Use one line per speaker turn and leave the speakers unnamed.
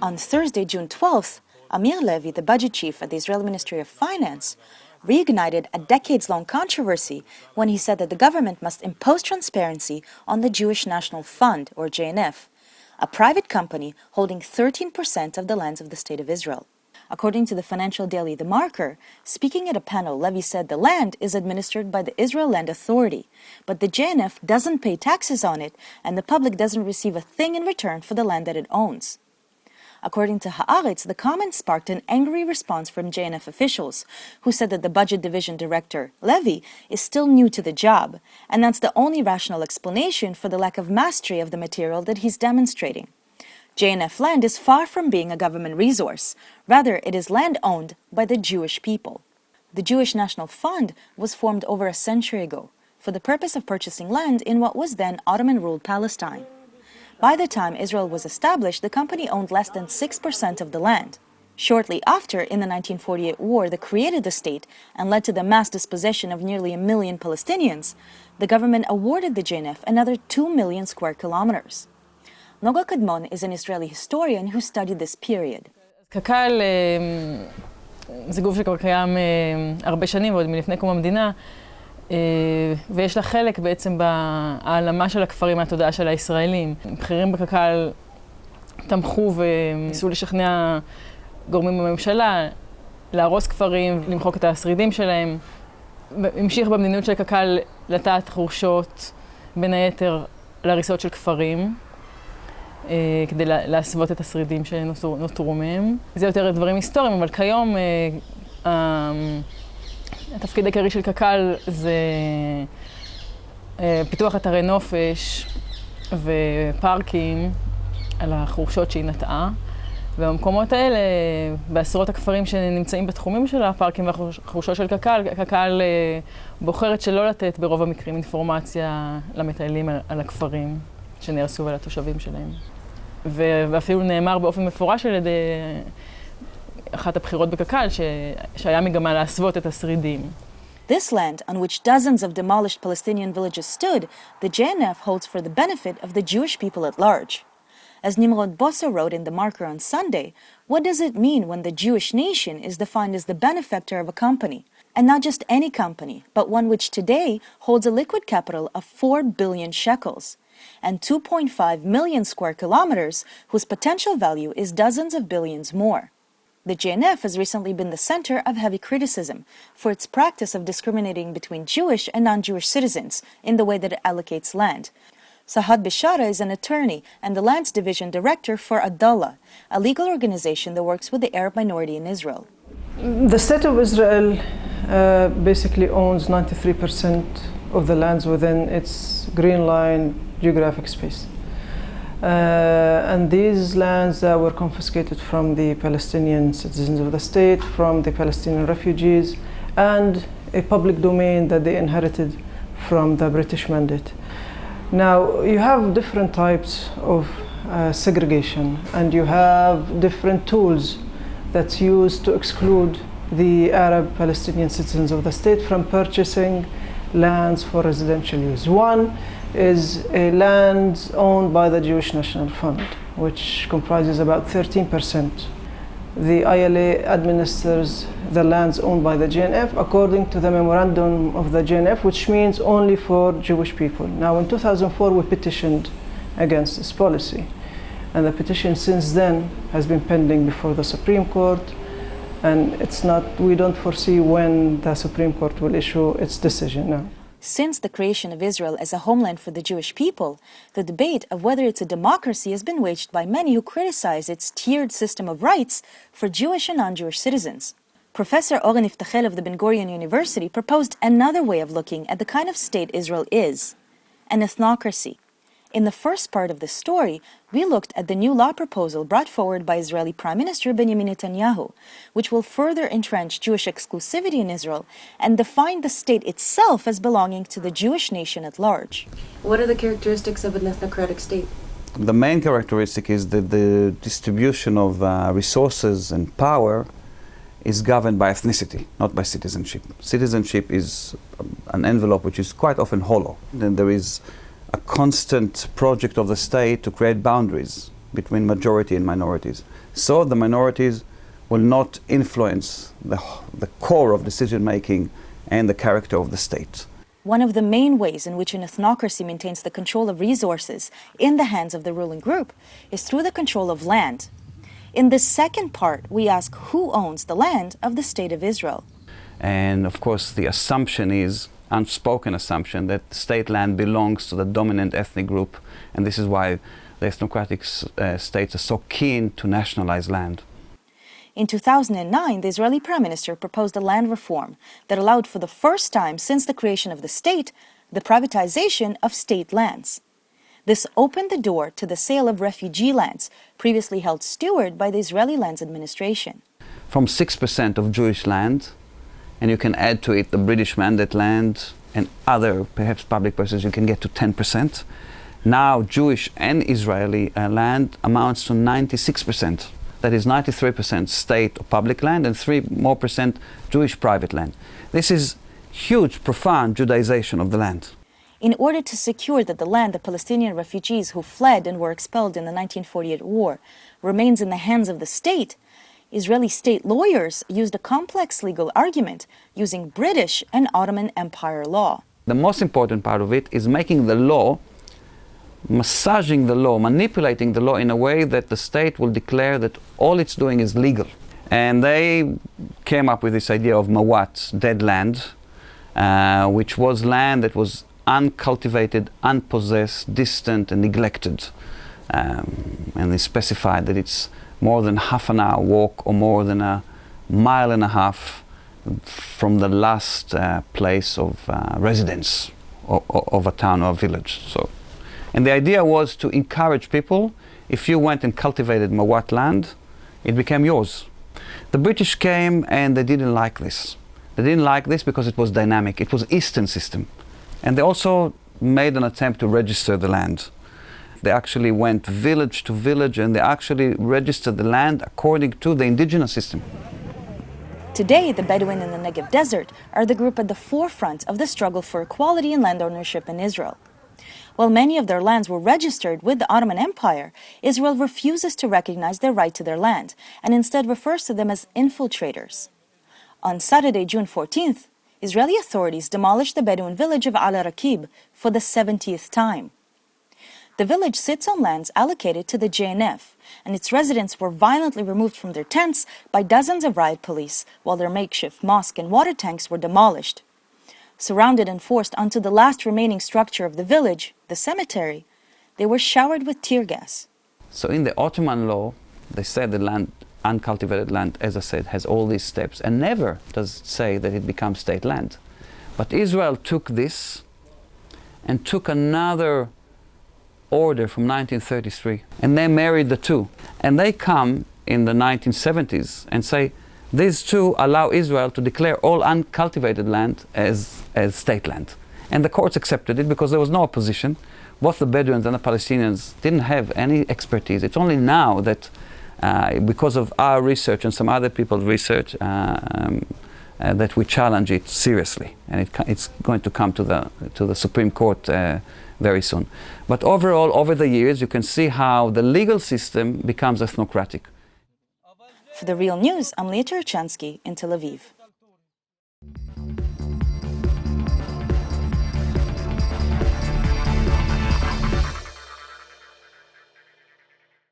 On Thursday, June 12th, Amir Levy, the budget chief at the Israeli Ministry of Finance, reignited a decades-long controversy when he said that the government must impose transparency on the Jewish National Fund, or JNF, a private company holding 13% of the lands of the State of Israel. According to the financial daily The Marker, speaking at a panel, Levy said the land is administered by the Israel Land Authority, but the JNF doesn't pay taxes on it, and the public doesn't receive a thing in return for the land that it owns. According to Haaretz, the comment sparked an angry response from JNF officials, who said that the Budget Division Director, Levy, is still new to the job, and that's the only rational explanation for the lack of mastery of the material that he's demonstrating. JNF land is far from being a government resource. Rather, it is land owned by the Jewish people. The Jewish National Fund was formed over a century ago for the purpose of purchasing land in what was then Ottoman-ruled Palestine. By the time Israel was established, the company owned less than 6% of the land. Shortly after, in the 1948 war that created the state and led to the mass dispossession of nearly 1 million Palestinians, the government awarded the JNF another 2 million square kilometers. Noga Kadmon is an Israeli historian who studied this period.
קק"ל זה גוף שכבר קיים הרבה שנים, ועוד מלפני קום המדינה, ויש לה חלק בעצם בהעלמה של הכפרים מהתודעה של הישראלים. בכירים בקק"ל תמכו וניסו לשכנע גורמים בממשלה להרוס כפרים, למחוק את השרידים שלהם. המשיך במדיניות של קק"ל לטעת חורשות, בין היתר להריסות של כפרים, כדי להסוות את השרידים שנותרו מהם. זה יותר דברים היסטוריים, אבל כיום התפקיד העיקרי של קק"ל זה פיתוח אתרי נופש ופארקים על החורשות שהיא נטעה. ובמקומות האלה, בעשרות הכפרים שנמצאים בתחומים של הפארקים והחורשות של קק"ל, קק"ל בוחרת שלא לתת ברוב המקרים אינפורמציה למטיילים על הכפרים שנהרסו ועל התושבים שלהם. ואפילו נאמר באופן מפורש על ידי אחת הבחירות בקק"ל שהיה מגמה להסוות את השרידים.
This land, on which dozens of demolished Palestinian villages stood, the JNF holds for the benefit of the Jewish people at large. As Nimrod Bosso wrote in The Marker on Sunday, what does it mean when the Jewish nation is defined as the benefactor of a company? And not just any company, but one which today holds a liquid capital of 4 billion shekels and 2.5 million square kilometers, whose potential value is dozens of billions more. The JNF has recently been the center of heavy criticism for its practice of discriminating between Jewish and non-Jewish citizens in the way that it allocates land. Sahad Bishara is an attorney and the Lands Division Director for Adallah, a legal organization that works with the Arab minority in Israel.
The State of Israel basically owns 93% of the lands within its Green Line geographic space. And these lands were confiscated from the Palestinian citizens of the state, from the Palestinian refugees, and a public domain that they inherited from the British Mandate. Now, you have different types of segregation, and you have different tools that's used to exclude the Arab Palestinian citizens of the state from purchasing lands for residential use. One is a land owned by the Jewish National Fund, which comprises about 13%. The ILA administers the lands owned by the JNF according to the memorandum of the JNF, which means only for Jewish people. Now, in 2004, we petitioned against this policy, and the petition since then has been pending before the Supreme Court, and we don't foresee when the Supreme Court will issue its decision now.
Since the creation of Israel as a homeland for the Jewish people, the debate of whether it's a democracy has been waged by many who criticize its tiered system of rights for Jewish and non-Jewish citizens. Professor Oren Iftachel of the Ben-Gurion University proposed another way of looking at the kind of state Israel is, an ethnocracy. In the first part of this story, we looked at the new law proposal brought forward by Israeli Prime Minister Benjamin Netanyahu, which will further entrench Jewish exclusivity in Israel and define the state itself as belonging to the Jewish nation at large.
What are the characteristics of an ethnocratic state?
The main characteristic is that the distribution of resources and power is governed by ethnicity, not by citizenship. Citizenship is an envelope which is quite often hollow. Then there is a constant project of the state to create boundaries between majority and minorities. so the minorities will not influence the core of decision making and the character of the state.
One of the main ways in which an ethnocracy maintains the control of resources in the hands of the ruling group is through the control of land. In this second part, we ask who owns the land of the State of Israel.
And of course, the assumption is, unspoken assumption, that state land belongs to the dominant ethnic group, and this is why the ethnocratic states are so keen to nationalize land.
In 2009, the Israeli Prime Minister proposed a land reform that allowed for the first time since the creation of the state, the privatization of state lands. This opened the door to the sale of refugee lands, previously held steward by the Israeli Lands Administration.
From 6% of Jewish land, and you can add to it the British Mandate land and other, perhaps public persons, you can get to 10%. Now Jewish and Israeli land amounts to 96%. That is 93% state or public land and 3% more Jewish private land. This is huge, profound Judaization of the land.
In order to secure that the land of Palestinian refugees who fled and were expelled in the 1948 war remains in the hands of the state, Israeli state lawyers used a complex legal argument using British and Ottoman Empire law.
The most important part of it is making the law, massaging the law, manipulating the law in a way that the state will declare that all it's doing is legal. And they came up with this idea of mawat, dead land, which was land that was uncultivated, unpossessed, distant and neglected. And they specified that it's more than half an hour walk or more than a mile and a half from the last place of residence of a town or a village. And the idea was to encourage people, if you went and cultivated mawat land, it became yours. The British came and they didn't like this. They didn't like this because it was dynamic. It was Eastern system. And they also made an attempt to register the land. They actually went village to village and they actually registered the land according to the indigenous system.
Today, the Bedouin in the Negev desert are the group at the forefront of the struggle for equality in land ownership in Israel. While many of their lands were registered with the Ottoman Empire, Israel refuses to recognize their right to their land and instead refers to them as infiltrators. On Saturday, June 14th, Israeli authorities demolished the Bedouin village of Al-Rakib for the 70th time. The village sits on lands allocated to the JNF, and its residents were violently removed from their tents by dozens of riot police, while their makeshift mosque and water tanks were demolished. Surrounded and forced onto the last remaining structure of the village, the cemetery, they were showered with tear gas.
So in the Ottoman law, they said the land, uncultivated land, as I said, has all these steps, and never does it say that it becomes state land. But Israel took this and took another order from 1933, and they married the two. And they come in the 1970s and say, these two allow Israel to declare all uncultivated land as state land. And the courts accepted it because there was no opposition. Both the Bedouins and the Palestinians didn't have any expertise. It's only now that, because of our research and some other people's research, that we challenge it seriously. And it's going to come to the Supreme Court very soon. But overall, over the years, you can see how the legal system becomes ethnocratic.
For The Real News, I'm Leah Turchansky in Tel Aviv.